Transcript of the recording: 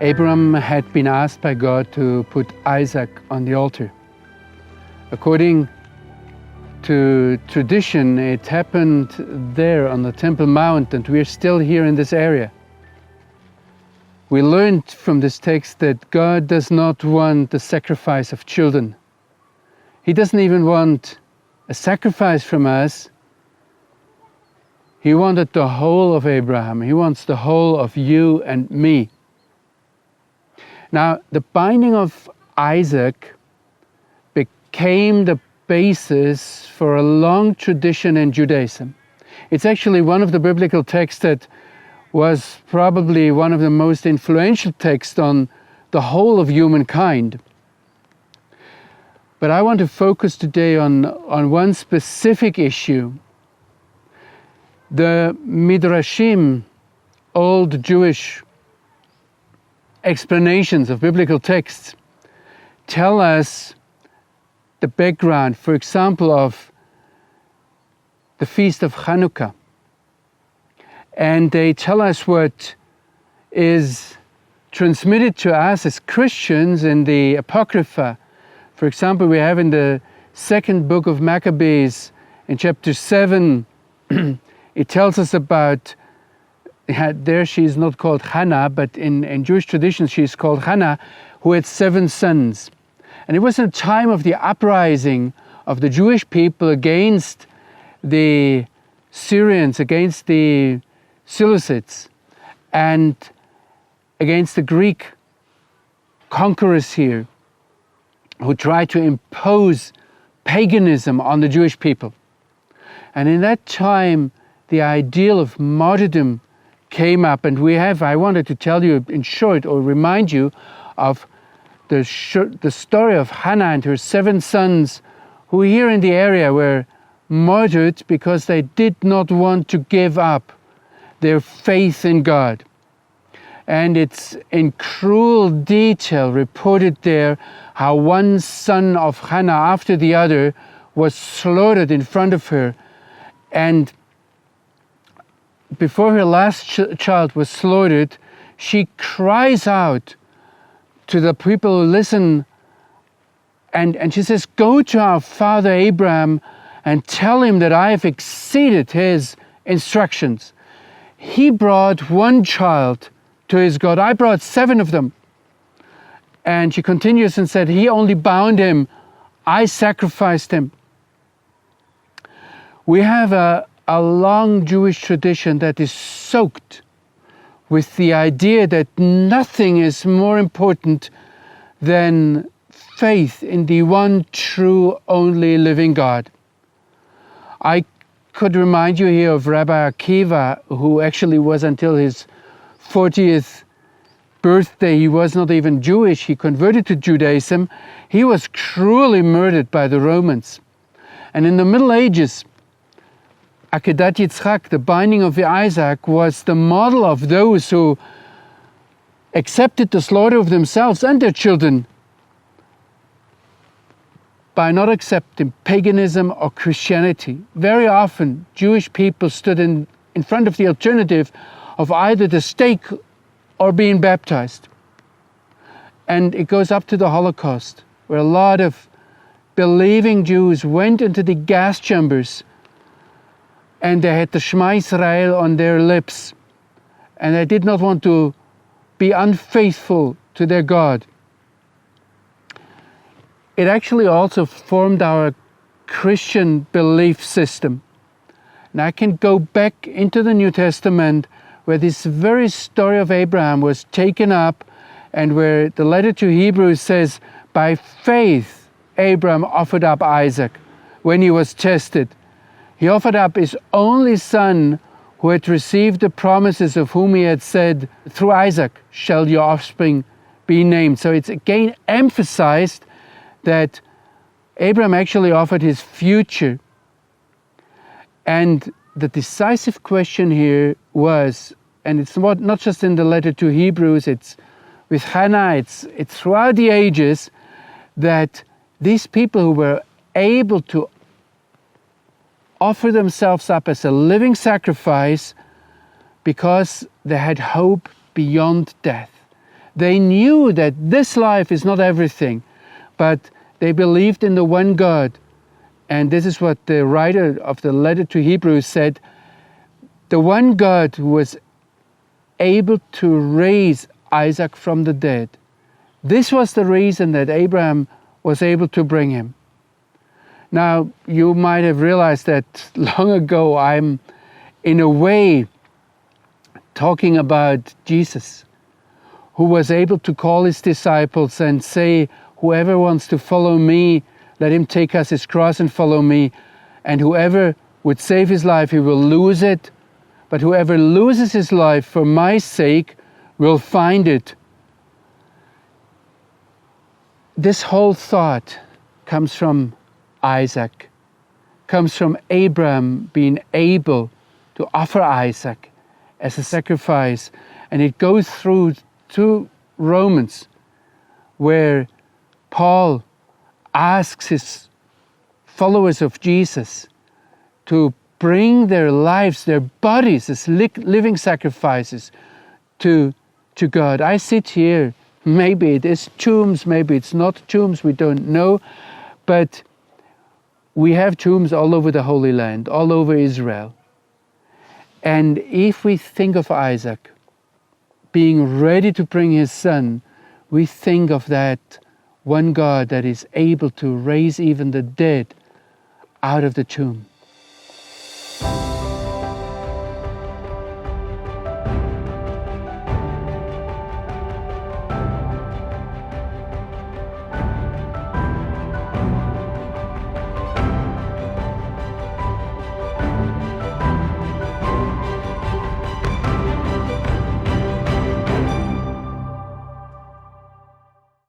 Abraham had been asked by God to put Isaac on the altar. According to tradition, it happened there on the Temple Mount, and we're still here in this area. We learned from this text that God does not want the sacrifice of children. He doesn't even want a sacrifice from us. He wanted the whole of Abraham. He wants the whole of you and me. Now, the binding of Isaac became the basis for a long tradition in Judaism. It's actually one of the biblical texts that was probably one of the most influential texts on the whole of humankind. But I want to focus today on one specific issue. The Midrashim, old Jewish explanations of biblical texts, tell us the background, for example, of the Feast of Hanukkah. And they tell us what is transmitted to us as Christians in the Apocrypha. For example, we have in the second book of Maccabees, in chapter 7, it tells us about, there she is not called Hannah, but in Jewish tradition she is called Hannah, who had 7 sons. And it was a time of the uprising of the Jewish people against the Syrians, against the Seleucids, and against the Greek conquerors here, who tried to impose paganism on the Jewish people. And in that time, the ideal of martyrdom came up, and I wanted to tell you in short, or remind you of the story of Hannah and her 7 sons, who here in the area were martyred because they did not want to give up their faith in God. And it's in cruel detail reported there how one son of Hannah after the other was slaughtered in front of her. And before her last child was slaughtered, she cries out to the people who listen, and she says, "Go to our father Abraham and tell him that I have exceeded his instructions. He brought 1 child to his God. I brought 7 of them." And she continues and said, "He only bound him. I sacrificed him." We have a long Jewish tradition that is soaked with the idea that nothing is more important than faith in the one true, only living God. I could remind you here of Rabbi Akiva, who actually was until his 40th birthday, he was not even Jewish, he converted to Judaism. He was cruelly murdered by the Romans. And in the Middle Ages, Akedat Yitzchak, the binding of Isaac, was the model of those who accepted the slaughter of themselves and their children by not accepting paganism or Christianity. Very often, Jewish people stood in front of the alternative of either the stake or being baptized. And it goes up to the Holocaust, where a lot of believing Jews went into the gas chambers and they had the Shema Israel on their lips, and they did not want to be unfaithful to their God. It actually also formed our Christian belief system. And I can go back into the New Testament where this very story of Abraham was taken up, and where the letter to Hebrews says, by faith Abraham offered up Isaac when he was tested. He offered up his only son, who had received the promises, of whom he had said, "Through Isaac shall your offspring be named." So it's again emphasized that Abraham actually offered his future. And the decisive question here was, and it's not just in the letter to Hebrews, it's with Hannah, it's throughout the ages, that these people who were able to offer themselves up as a living sacrifice because they had hope beyond death. They knew that this life is not everything, but they believed in the one God. And this is what the writer of the letter to Hebrews said, the one God who was able to raise Isaac from the dead. This was the reason that Abraham was able to bring him. Now, you might have realized that long ago I'm, in a way, talking about Jesus, who was able to call his disciples and say, whoever wants to follow me, let him take us his cross and follow me. And whoever would save his life, he will lose it. But whoever loses his life for my sake will find it. This whole thought comes from Isaac, comes from Abraham being able to offer Isaac as a sacrifice. And it goes through to Romans, where Paul asks his followers of Jesus to bring their lives, their bodies as living sacrifices to God. I sit here, maybe it is tombs, maybe it's not tombs, we don't know, but we have tombs all over the Holy Land, all over Israel. And if we think of Isaac being ready to bring his son, we think of that one God that is able to raise even the dead out of the tomb.